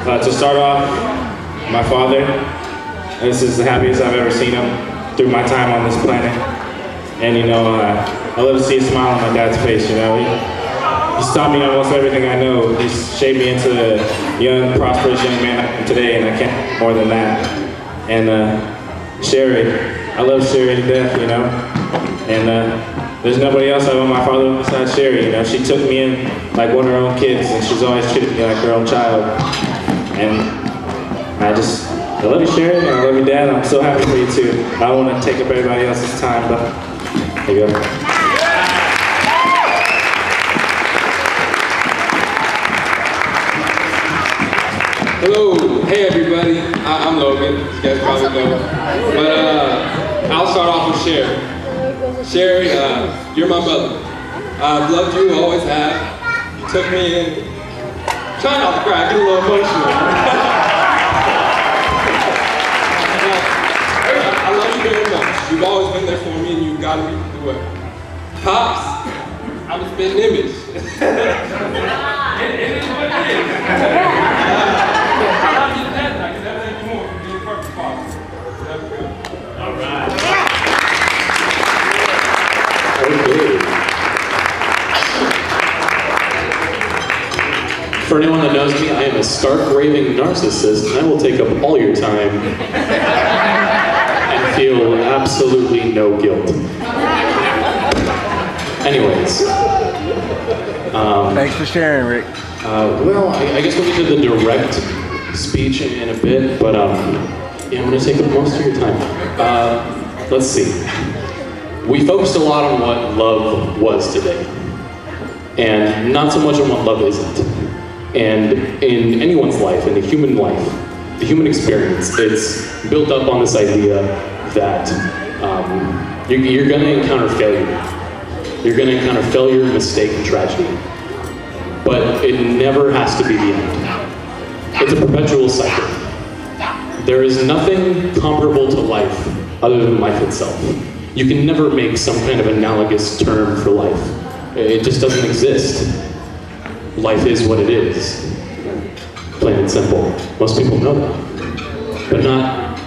To start off, my father. This is the happiest I've ever seen him through my time on this planet. And I love to see a smile on my dad's face, He's taught me almost everything I know. He's shaped me into the young, prosperous young man I am today, and I can't do more than that. And Sherry, I love Sherry to death, And there's nobody else I love my father besides Sherry, She took me in like one of her own kids, and she's always treated me like her own child. And I love you, Sherry, and I love you, Dad. I'm so happy for you too. I don't want to take up everybody else's time, but there you go. Hello, hey everybody. I'm Logan. You guys probably know. But I'll start off with Sherry. Sherry, you're my mother. I've loved you, always have. You took me in. Try not to cry, I get a little emotional. I love you very much. You've always been there for me, and you've gotten me through it. Pops, I'm a spitting image. It is what it is. I love you to death. I can never thank you more for being a perfect father. That's good. All right. Okay. For anyone that knows me, I am a stark raving narcissist, and I will take up all your time and feel absolutely no guilt. Anyways. Thanks for sharing, Rick. Well, I guess we'll get to the direct speech in a bit, but I'm going to take up most of your time. Let's see. We focused a lot on what love was today, and not so much on what love isn't. And in anyone's life, in the human life, the human experience, it's built up on this idea that you're going to encounter failure. You're going to encounter failure, mistake, and tragedy. But it never has to be the end. It's a perpetual cycle. There is nothing comparable to life other than life itself. You can never make some kind of analogous term for life. It just doesn't exist. Life is what it is. Plain and simple. Most people know that. But not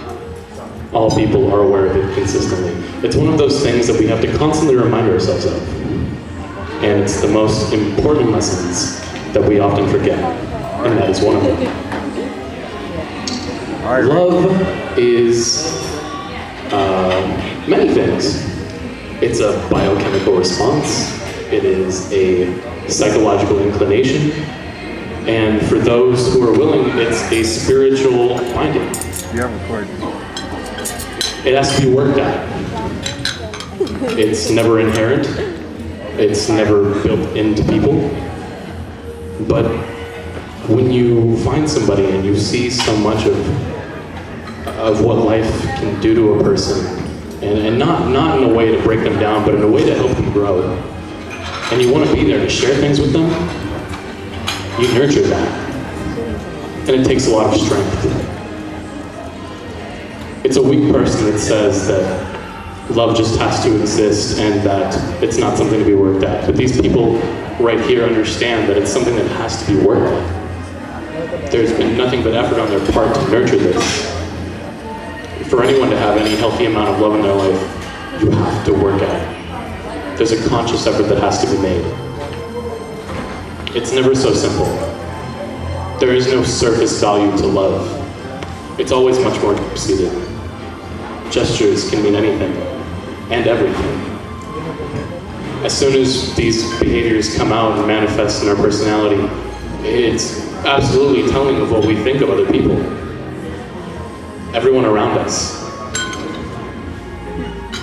all people are aware of it consistently. It's one of those things that we have to constantly remind ourselves of. And it's the most important lessons that we often forget. And that is one of them. Love is many things. It's a biochemical response. It is a psychological inclination. And for those who are willing, it's a spiritual finding. Yeah, I'm recording. It has to be worked at. It's never inherent. It's never built into people. But when you find somebody and you see so much of what life can do to a person, and not in a way to break them down, but in a way to help them grow, and you want to be there to share things with them, you nurture that. And it takes a lot of strength. It's a weak person that says that love just has to exist and that it's not something to be worked at. But these people right here understand that it's something that has to be worked at. There's been nothing but effort on their part to nurture this. For anyone to have any healthy amount of love in their life, you have to work at it. There's a conscious effort that has to be made. It's never so simple. There is no surface value to love. It's always much more deep-seated. Gestures can mean anything and everything. As soon as these behaviors come out and manifest in our personality, it's absolutely telling of what we think of other people. Everyone around us.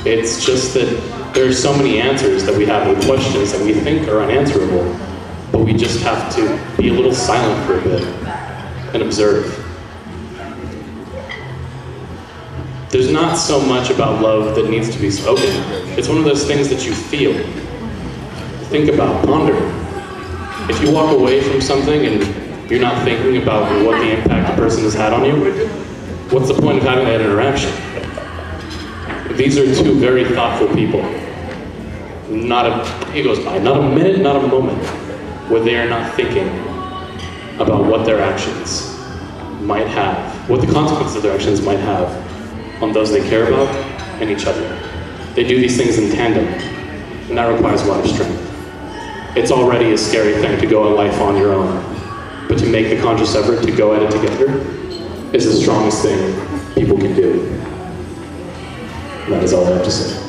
It's just that there are so many answers that we have with questions that we think are unanswerable, but we just have to be a little silent for a bit and observe. There's not so much about love that needs to be spoken. It's one of those things that you feel. Think about, ponder. If you walk away from something and you're not thinking about what the impact the person has had on you, what's the point of having that interaction? These are two very thoughtful people. Not a day goes by, not a minute, not a moment, where they are not thinking about what their actions might have, what the consequences of their actions might have on those they care about and each other. They do these things in tandem, and that requires a lot of strength. It's already a scary thing to go at life on your own, but to make the conscious effort to go at it together is the strongest thing people can do. And that is all I have to say.